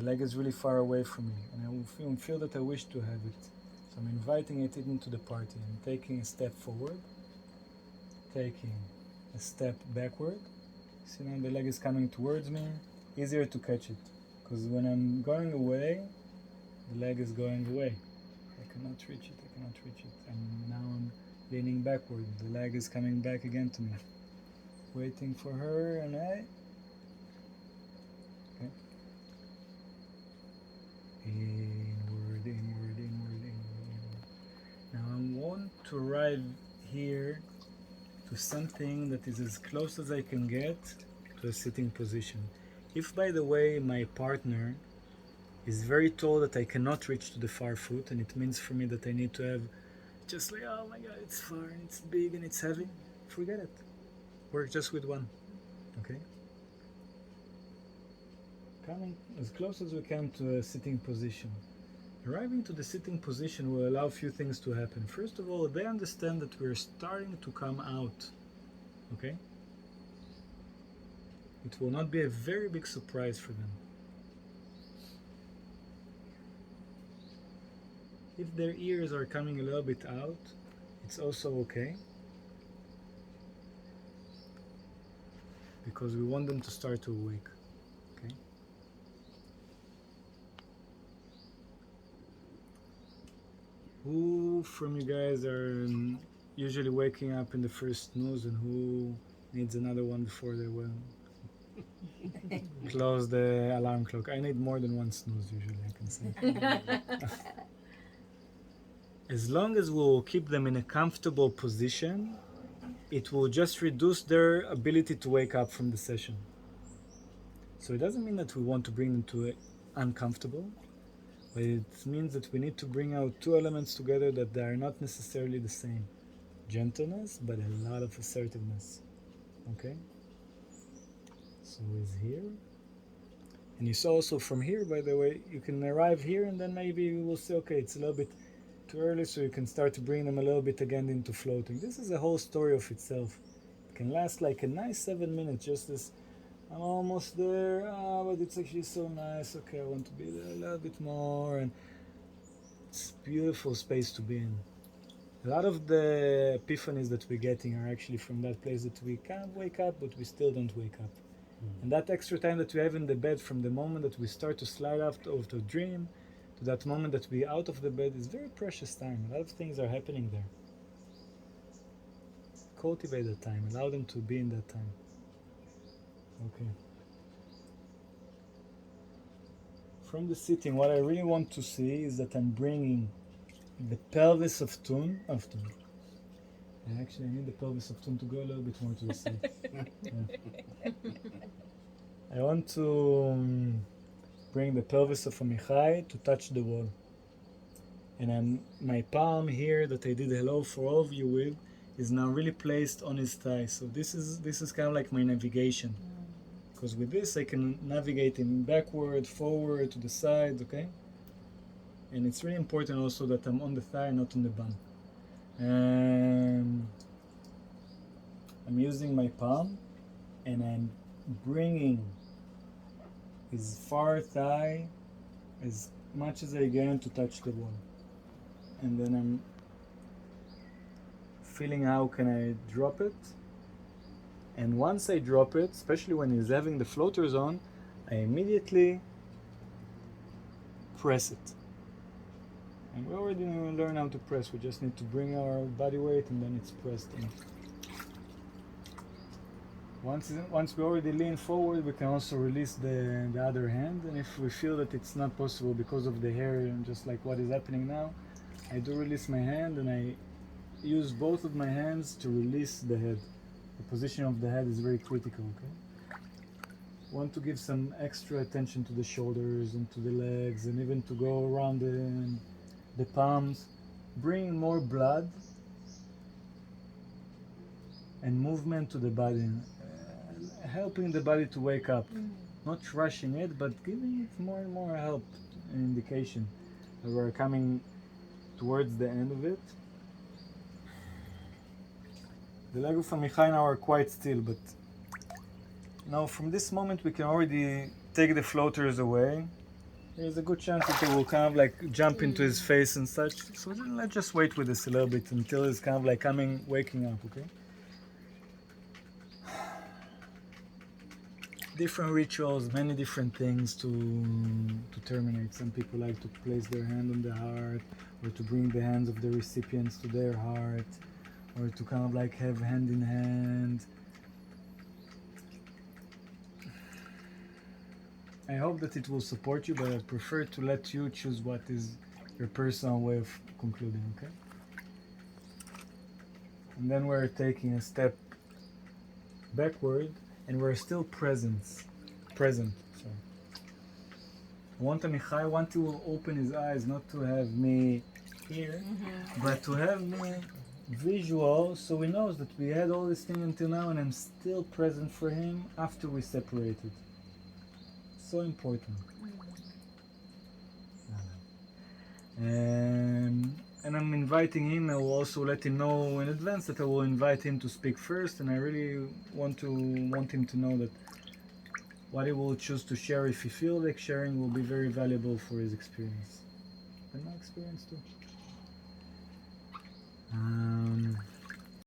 The leg is really far away from me, and I will feel that I wish to have it. So I'm inviting it into the party. I'm taking a step forward, taking a step backward. See now the leg is coming towards me. Easier to catch it, because when I'm going away, the leg is going away. I cannot reach it, I cannot reach it. And now I'm leaning backward. The leg is coming back again to me. Waiting for her, and okay. Inward, inward, inward, inward. Now I want to arrive here to something that is as close as I can get to a sitting position. If, by the way, my partner is very tall that I cannot reach to the far foot, and it means for me that I need to have just like, oh my god, it's far and it's big and it's heavy, forget it. Work just with one, okay? Coming as close as we can to a sitting position. Arriving to the sitting position will allow a few things to happen. First of all, they understand that we're starting to come out, okay? It will not be a very big surprise for them. If their ears are coming a little bit out, it's also okay, because we want them to start to awake, okay? Who from you guys are usually waking up in the first snooze, and who needs another one before they will close the alarm clock? I need more than one snooze usually, I can say. As long as we'll keep them in a comfortable position, it will just reduce their ability to wake up from the session. So it doesn't mean that we want to bring them to uncomfortable, but it means that we need to bring out two elements together that they are not necessarily the same. Gentleness, but a lot of assertiveness. Okay? So he's here. And you saw also from here, by the way, you can arrive here and then maybe we will say, okay, it's a little bit too early, so you can start to bring them a little bit again into floating. This is a whole story of itself. It can last like a nice 7 minutes, just this, I'm almost there, but it's actually so nice, okay, I want to be there a little bit more, and it's a beautiful space to be in. A lot of the epiphanies that we're getting are actually from that place that we can't wake up, but we still don't wake up. And that extra time that we have in the bed from the moment that we start to slide out of the dream to that moment that we're out of the bed is very precious time. A lot of things are happening there. Cultivate that time, allow them to be in that time. Okay. From the sitting, what I really want to see is that I'm bringing the pelvis of Tun. And actually, I need the pelvis of Tun to go a little bit more to the side. Yeah. I want to bring the pelvis of Amichai to touch the wall. And my palm here that I did hello for all of you with is now really placed on his thigh. So this is kind of like my navigation. Because with this I can navigate him backward, forward, to the side, okay? And it's really important also that I'm on the thigh, not on the bum. I'm using my palm and I'm bringing his far thigh as much as I can to touch the wall. And then I'm feeling how can I drop it. And once I drop it, especially when he's having the floaters on, I immediately press it. And we already learn how to press. We just need to bring our body weight and then it's pressed in. Once we already lean forward, we can also release the other hand. And if we feel that it's not possible because of the hair and just like what is happening now, I do release my hand and I use both of my hands to release the head. The position of the head is very critical, okay? Want to give some extra attention to the shoulders and to the legs and even to go around the palms. Bring more blood and movement to the body. Helping the body to wake up. Not rushing it, but giving it more and more help and indication that we're coming towards the end of it. The leg of Amichai now are quite still, but now from this moment we can already take the floaters away there's a good chance that it will kind of like jump into his face and such. So then let's just wait with this a little bit until he's kind of like waking up, okay? Different rituals, many different things to terminate. Some people like to place their hand on the heart, or to bring the hands of the recipients to their heart, or to kind of like have hand in hand. I hope that it will support you, but I prefer to let you choose what is your personal way of concluding, okay? And then we're taking a step backward, and we're still present. Sorry. I want to open his eyes, not to have me here, but to have me visual, so he knows that we had all this thing until now, and I'm still present for him after we separated. So important. And I'm inviting him. I will also let him know in advance that I will invite him to speak first, and I really want him to know that what he will choose to share, if he feels like sharing, will be very valuable for his experience and my experience too.